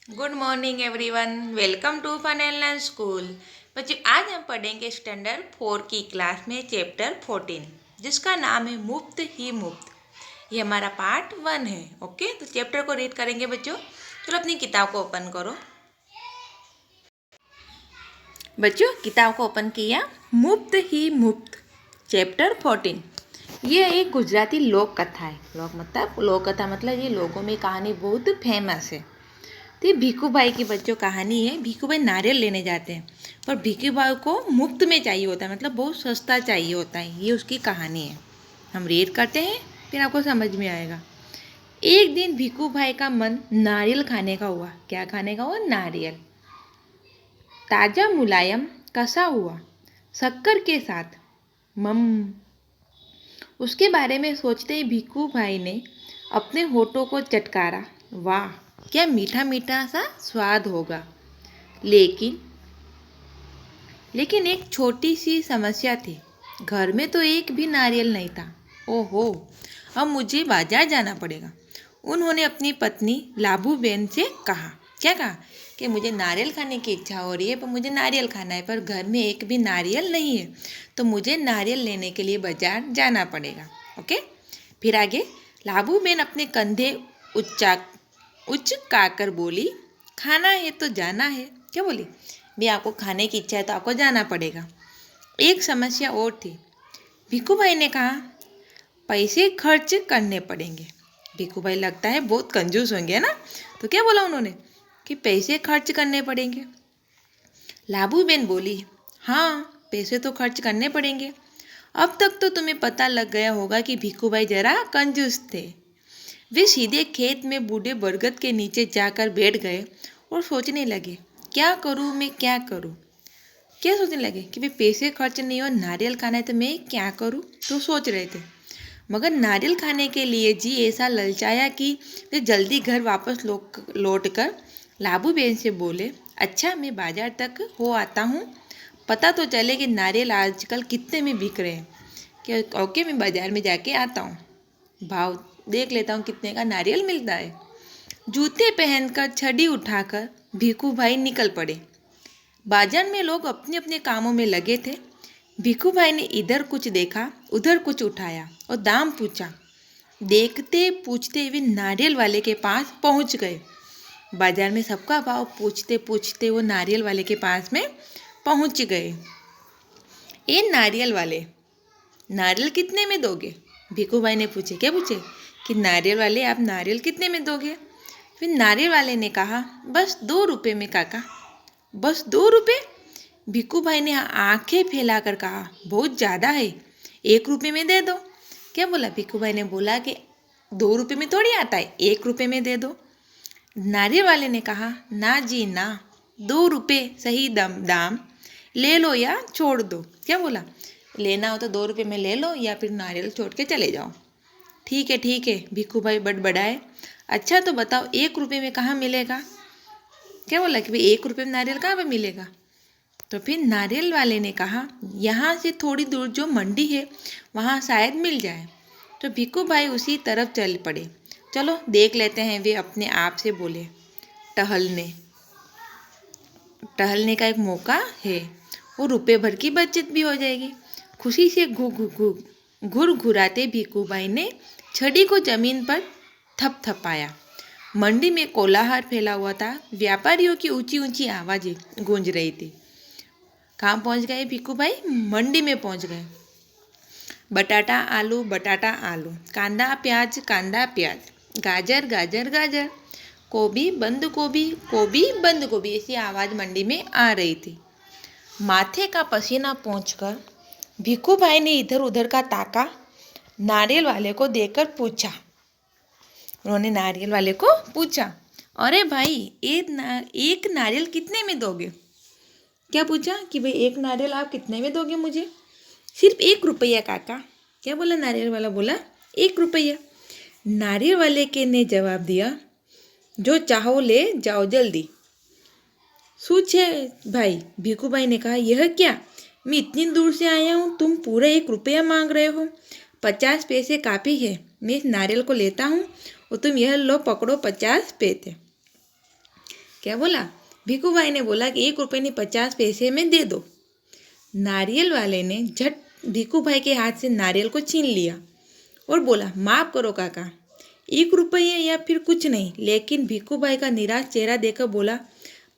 Good morning everyone. Welcome to fun and learn school. बच्चों, आज हम पढ़ेंगे स्टैंडर्ड 4 की क्लास में चैप्टर 14, जिसका नाम है मुफ्त ही मुफ्त। ये हमारा पार्ट 1 है। ओके, तो चैप्टर को रीड करेंगे बच्चों। चलो अपनी किताब को ओपन करो। बच्चों, किताब को ओपन किया। मुफ्त ही मुफ्त चैप्टर 14। ये एक गुजराती लोक कथा है। लोक कथा मतलब ये लोगों में कहानी बहुत फेमस है। तो ये भीखू भाई की बच्चों कहानी है। भीखू भाई नारियल लेने जाते हैं, पर भीखू भाई को मुफ्त में चाहिए होता है, मतलब बहुत सस्ता चाहिए होता है। ये उसकी कहानी है। हम रीड करते हैं, फिर आपको समझ में आएगा। एक दिन भीखू भाई का मन नारियल खाने का हुआ। क्या खाने का हुआ? नारियल। ताज़ा मुलायम कसा हुआ, शक्कर के साथ। मम उसके बारे में सोचते ही भीखू भाई ने अपने होठों को चटकारा। वाह, क्या मीठा मीठा सा स्वाद होगा। लेकिन लेकिन एक छोटी सी समस्या थी। घर में तो एक भी नारियल नहीं था। ओहो, अब मुझे बाजार जाना पड़ेगा। उन्होंने अपनी पत्नी लाभू बहन से कहा। क्या कहा? कि मुझे नारियल खाने की इच्छा हो रही है, पर मुझे नारियल खाना है, पर घर में एक भी नारियल नहीं है, तो मुझे नारियल लेने के लिए बाजार जाना पड़ेगा। ओके, फिर आगे लाभू बहन अपने कंधे उच्चा उचकाकर बोली, खाना है तो जाना है। क्या बोली? भी आपको खाने की इच्छा है तो आपको जाना पड़ेगा। एक समस्या और थी। भिक्खू भाई ने कहा, पैसे खर्च करने पड़ेंगे। भिक्खू भाई लगता है बहुत कंजूस होंगे ना, तो क्या बोला उन्होंने कि पैसे खर्च करने पड़ेंगे। लाबू बेन बोली, हाँ पैसे तो खर्च करने पड़ेंगे। अब तक तो तुम्हें पता लग गया होगा कि भिक्खू भाई जरा कंजूस थे। वे सीधे खेत में बूढ़े बरगद के नीचे जाकर बैठ गए और सोचने लगे, क्या करूँ मैं, क्या करूँ। क्या सोचने लगे कि भाई पैसे खर्च नहीं हो, नारियल खाना है, तो मैं क्या करूँ। तो सोच रहे थे, मगर नारियल खाने के लिए जी ऐसा ललचाया कि वे जल्दी घर वापस लौट कर लाबू बहन से बोले, अच्छा मैं बाजार तक हो आता हूँ, पता तो चले कि नारियल आजकल कितने में बिक रहे हैं। कि ओके, मैं बाजार में जाके आता हूँ, भाव देख लेता हूँ कितने का नारियल मिलता है। जूते पहनकर छड़ी उठाकर भीखू भाई निकल पड़े। बाजार में लोग अपने अपने कामों में लगे थे। भिखू भाई ने इधर कुछ देखा, उधर कुछ उठाया और दाम पूछा। देखते पूछते वे नारियल वाले के पास पहुंच गए। बाजार में सबका भाव पूछते पूछते वो नारियल वाले के पास में पहुंच गए। ये नारियल वाले, नारियल कितने में दोगे? भिखू भाई ने पूछे। क्या पूछे? कि नारियल वाले, आप नारियल कितने में दोगे? फिर नारियल वाले ने कहा, बस 2 रुपये में काका। बस 2 रुपये? भिक्खू भाई ने आंखें फैलाकर कहा, बहुत ज़्यादा है, 1 रुपये में दे दो। क्या बोला? भिक्खू भाई ने बोला कि 2 रुपये में थोड़ी आता है, 1 रुपये में दे दो। नारियल वाले ने कहा, ना जी ना, 2 रुपये सही दाम, ले लो या छोड़ दो। क्या बोला? लेना हो तो 2 रुपये में ले लो, या फिर नारियल छोड़ के चले जाओ। ठीक है, भिक्खू भाई बड़बड़ाए। अच्छा तो बताओ, 1 रुपये में कहाँ मिलेगा? क्या बोला कि भाई 1 रुपये में नारियल कहाँ पे मिलेगा? तो फिर नारियल वाले ने कहा, यहाँ से थोड़ी दूर जो मंडी है वहाँ शायद मिल जाए। तो भिक्खू भाई उसी तरफ चल पड़े। चलो देख लेते हैं, वे अपने आप से बोले। टहलने टहलने का एक मौका है, और रुपये भर की बचत भी हो जाएगी। खुशी से घुर घुराते भिक्खू भाई ने छड़ी को जमीन पर थपथपाया। मंडी में कोलाहल फैला हुआ था। व्यापारियों की ऊंची ऊंची आवाज़ें गूंज रही थी। कहाँ पहुँच गए भिक्खू भाई? मंडी में पहुँच गए। बटाटा आलू, बटाटा आलू, कांदा प्याज, गाजर गाजर गाजर, गोभी बंद गोभी, ऐसी आवाज़ मंडी में आ रही थी। माथे का पसीना पहुँचकर भिक्खू भाई ने इधर उधर का ताका। नारियल वाले को देखकर पूछा। उन्होंने नारियल वाले को पूछा, अरे भाई, एक नारियल कितने में दोगे? क्या पूछा कि भाई एक नारियल आप कितने में दोगे मुझे? सिर्फ 1 रुपया काका। क्या बोला नारियल वाला? बोला 1 रुपया। नारियल वाले के ने जवाब दिया, जो चाहो ले जाओ जल्दी। सूझे भाई? भिक्खू भाई ने कहा, यह क्या, मैं इतनी दूर से आया हूँ, तुम पूरा 1 रुपया मांग रहे हो। 50 पैसे काफ़ी है, मैं इस नारियल को लेता हूँ और तुम यह लो पकड़ो 50 पैसे। क्या बोला? भिखू भाई ने बोला कि 1 रुपये नहीं 50 पैसे में दे दो। नारियल वाले ने झट भिखू भाई के हाथ से नारियल को छीन लिया और बोला, माफ़ करो काका, 1 रुपये या फिर कुछ नहीं। लेकिन भिखू भाई का निराश चेहरा देखकर बोला,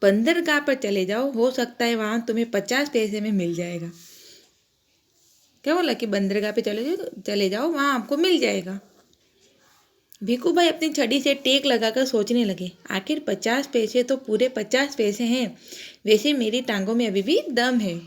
बंदरगाह पर चले जाओ, हो सकता है वहाँ तुम्हें 50 पैसे में मिल जाएगा। क्या बोला कि बंदरगाह पे चले जाओ, वहाँ आपको मिल जाएगा। भिखू भाई अपनी छड़ी से टेक लगाकर सोचने लगे, आखिर 50 पैसे तो पूरे 50 पैसे हैं, वैसे मेरी टांगों में अभी भी दम है।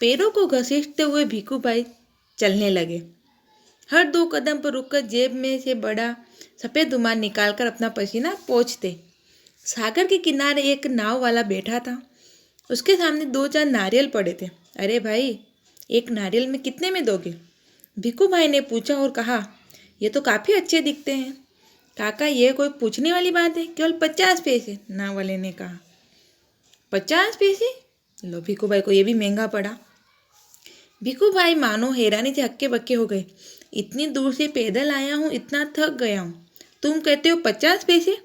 पैरों को घसीटते हुए भिखू भाई चलने लगे। हर 2 कदम पर रुककर जेब में से बड़ा सफ़ेद रुमाल निकालकर अपना पसीना पोंछते। सागर के किनारे एक नाव वाला बैठा था। उसके सामने 2-4 नारियल पड़े थे। अरे भाई, एक नारियल में कितने में दोगे? भिखू भाई ने पूछा और कहा, ये तो काफ़ी अच्छे दिखते हैं। काका, ये कोई पूछने वाली बात है, केवल 50 पैसे, नाव वाले ने कहा। 50 पैसे? लो, भिखू भाई को ये भी महंगा पड़ा। भिखू भाई मानो हैरानी से हक्के बक्के हो गए। इतनी दूर से पैदल आया हूँ, इतना थक गया हूँ, तुम कहते हो 50 पैसे?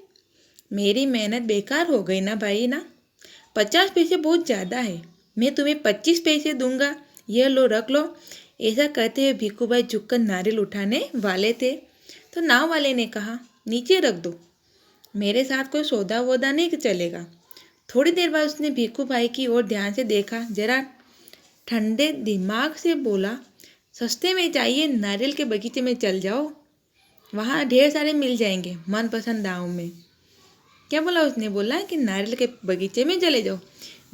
मेरी मेहनत बेकार हो गई ना भाई ना। 50 पैसे बहुत ज़्यादा है, मैं तुम्हें 25 पैसे दूंगा, यह लो, रख लो। ऐसा कहते हुए भिखू भाई झुककर नारियल उठाने वाले थे तो नाव वाले ने कहा, नीचे रख दो, मेरे साथ कोई सौदा वोदा नहीं चलेगा। थोड़ी देर बाद उसने भिखू भाई की ओर ध्यान से देखा, जरा ठंडे दिमाग से बोला, सस्ते में चाहिए, नारियल के बगीचे में चल जाओ, वहाँ ढेर सारे मिल जाएंगे मनपसंद दाम में। क्या बोला उसने? बोला कि नारियल के बगीचे में चले जाओ।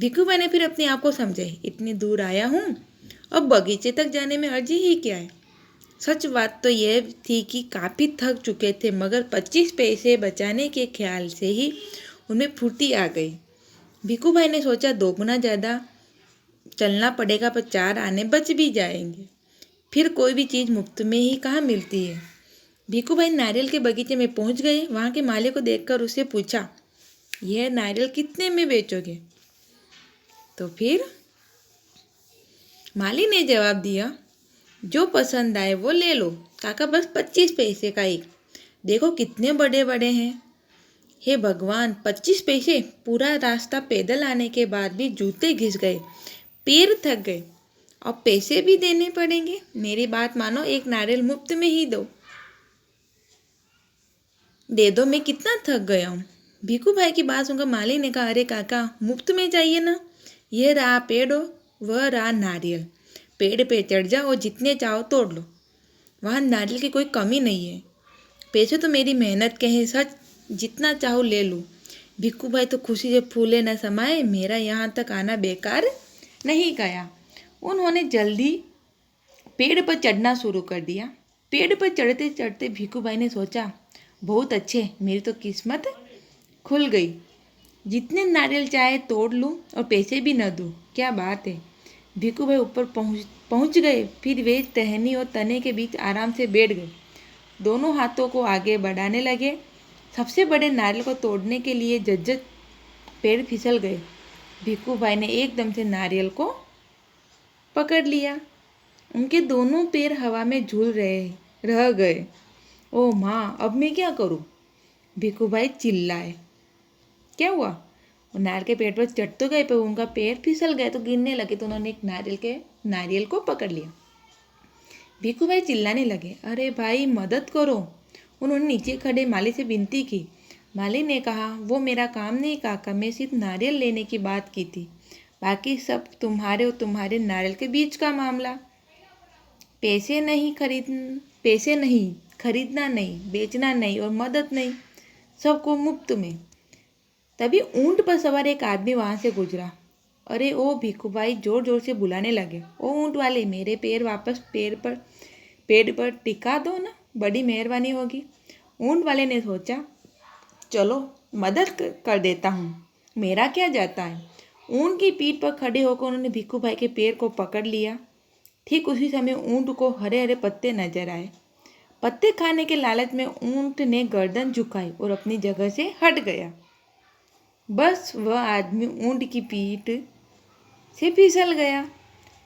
भिखू भाई ने फिर अपने आप को समझाई, इतनी दूर आया हूँ, अब बगीचे तक जाने में अर्जी ही क्या है। सच बात तो यह थी कि काफ़ी थक चुके थे, मगर 25 पैसे बचाने के ख्याल से ही उनमें फुर्ती आ गई। भिखू भाई ने सोचा, 2 गुना ज़्यादा चलना पड़ेगा पर 4 आने बच भी जाएंगे। फिर कोई भी चीज़ मुफ्त में ही कहाँ मिलती है। भिखू भाई नारियल के बगीचे में पहुँच गए। वहाँ के माली को देखकर उससे पूछा, यह नारियल कितने में बेचोगे? तो फिर माली ने जवाब दिया, जो पसंद आए वो ले लो काका, बस 25 पैसे का एक, देखो कितने बड़े बड़े हैं। हे भगवान, 25 पैसे! पूरा रास्ता पैदल आने के बाद भी जूते घिस गए, पैर थक गए, और पैसे भी देने पड़ेंगे। मेरी बात मानो, एक नारियल मुफ्त में ही दे दो, मैं कितना थक गया हूँ। भिखू भाई की बात सुनकर माली ने कहा, अरे काका, मुफ्त में चाहिए ना, यह रहा पेड़, वह रहा नारियल, पेड़ पे चढ़ जाओ और जितने चाहो तोड़ लो, वहाँ नारियल की कोई कमी नहीं है। पैसे तो मेरी मेहनत के हैं, सच, जितना चाहो ले लो। भिखू भाई तो खुशी से फूले न समाये, मेरा यहाँ तक आना बेकार नहीं गया। उन्होंने जल्दी पेड़ पर चढ़ना शुरू कर दिया। पेड़ पर चढ़ते चढ़ते भिखू भाई ने सोचा, बहुत अच्छे, मेरी तो किस्मत खुल गई, जितने नारियल चाहे तोड़ लूँ और पैसे भी न दूँ, क्या बात है। भिखू भाई ऊपर पहुँच गए। फिर वे टहनी और तने के बीच आराम से बैठ गए। दोनों हाथों को आगे बढ़ाने लगे। सबसे बड़े नारियल को तोड़ने के लिए झज्झट पैर फिसल गए। भिखू भाई ने एकदम से नारियल को पकड़ लिया। उनके दोनों पैर हवा में झूल रह गए। ओ माँ, अब मैं क्या करूँ? भिखू भाई चिल्लाए। क्या हुआ? वो नारियल के पेड़ पर चढ़ तो गए, पर उनका पैर फिसल गए तो गिरने लगे, तो उन्होंने एक नारियल को पकड़ लिया। भिखू भाई चिल्लाने लगे, अरे भाई मदद करो। उन्होंने नीचे खड़े माली से विनती की। माली ने कहा, वो मेरा काम नहीं काका, मैं सिर्फ नारियल लेने की बात की थी, बाकी सब तुम्हारे और तुम्हारे नारियल के बीच का मामला। पैसे नहीं, खरीदना नहीं, बेचना नहीं और मदद नहीं, सबको मुफ्त में। तभी ऊंट पर सवार एक आदमी वहाँ से गुजरा। अरे ओ भिखू भाई जोर जोर से बुलाने लगे, ओ ऊंट वाले, मेरे पैर वापस पेड़ पर टिका दो ना, बड़ी मेहरबानी होगी। ऊंट वाले ने सोचा, चलो मदद कर देता हूँ, मेरा क्या जाता है। ऊंट की पीठ पर खड़े होकर उन्होंने भिखू भाई के पैर को पकड़ लिया। ठीक उसी समय ऊंट को हरे हरे पत्ते नजर आए। पत्ते खाने के लालच में ऊंट ने गर्दन झुकाई और अपनी जगह से हट गया। बस वह आदमी ऊंट की पीठ से फिसल गया।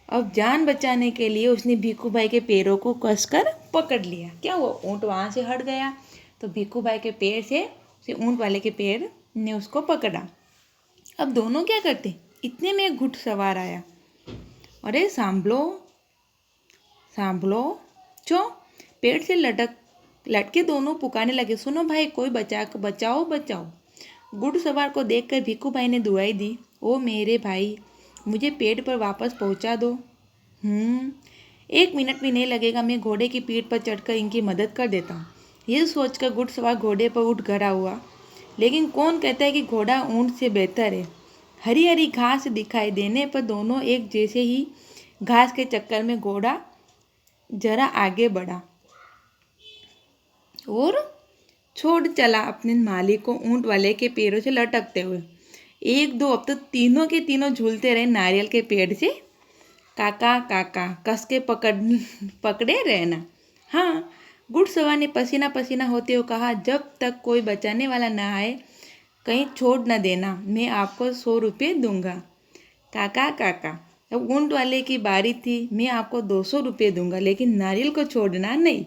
अब जान बचाने के लिए उसने भिखू भाई के पैरों को कसकर पकड़ लिया। क्या हुआ? ऊंट वहाँ से हट गया तो भिखू भाई के पैर से ऊंट वाले के पैर ने उसको पकड़ा। अब दोनों क्या करते, इतने में एक घुड़सवार आया। अरे सांभलो सांभलो चो, पेड़ से लटके दोनों पुकारने लगे, सुनो भाई कोई बचाओ बचाओ। घुड़सवार को देखकर भिक्खू भाई ने दुआई दी, ओ मेरे भाई मुझे पेड़ पर वापस पहुंचा दो। 1 मिनट भी नहीं लगेगा, मैं घोड़े की पीठ पर चढ़कर इनकी मदद कर देता हूँ। यह सोचकर घुड़सवार घोड़े पर उठ खड़ा हुआ। लेकिन कौन कहता है कि घोड़ा ऊंट से बेहतर है। हरी हरी घास दिखाई देने पर दोनों एक जैसे ही घास के चक्कर में घोड़ा जरा आगे बढ़ा और छोड़ चला अपने मालिक को ऊंट वाले के पैरों से लटकते हुए। 1 2 अब तो तीनों के तीनों झूलते रहे नारियल के पेड़ से। काका काका कस के पकड़े रहना। हाँ, घुड़सवार ने पसीना पसीना होते हुए कहा, जब तक कोई बचाने वाला ना आए कहीं छोड़ न देना, मैं आपको 100 रुपये दूंगा। काका काका अब ऊंट वाले की बारी थी, मैं आपको 200 रुपये दूंगा, लेकिन नारियल को छोड़ना नहीं।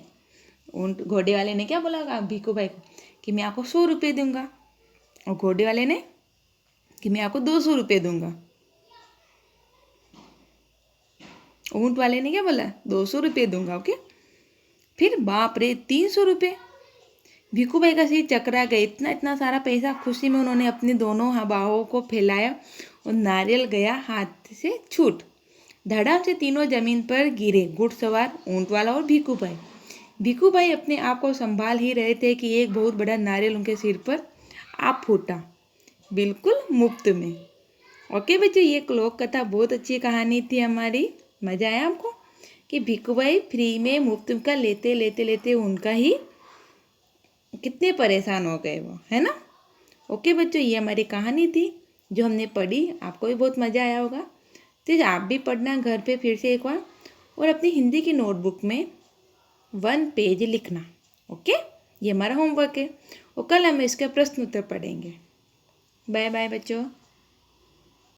ऊंट घोड़े वाले ने क्या बोला भिक्खू भाई को कि मैं आपको 100 रुपये दूंगा, और घोड़े वाले ने कि मैं आपको 200 रुपये दूंगा। ऊंट वाले ने क्या बोला, 200 रुपये दूंगा। ओके, फिर बाप रे 300 रुपये। भिक्खू भाई का सिर चकरा गया, इतना सारा पैसा। खुशी में उन्होंने अपनी दोनों बाहों को फैलाया और नारियल गया हाथ से छूट। धड़ाम से तीनों जमीन पर गिरे, घुड़सवार, ऊंट वाला और भिक्खू भाई। भिक्खू भाई अपने आप को संभाल ही रहे थे कि एक बहुत बड़ा नारियल उनके सिर पर आ फूटा, बिल्कुल मुफ्त में। ओके बच्चों, ये लोक कथा बहुत अच्छी कहानी थी हमारी। मजा आया आपको कि भिक्खू भाई फ्री में मुफ्त का लेते लेते लेते उनका ही कितने परेशान हो गए वो, है ना। ओके बच्चों, ये हमारी कहानी थी जो हमने पढ़ी, आपको भी बहुत मज़ा आया होगा। तो आप भी पढ़ना घर पे फिर से एक बार, और अपनी हिंदी की नोटबुक में 1 पेज लिखना। ओके, ये हमारा होमवर्क है, और कल हम इसका प्रश्न उत्तर पढ़ेंगे। बाय बाय बच्चों।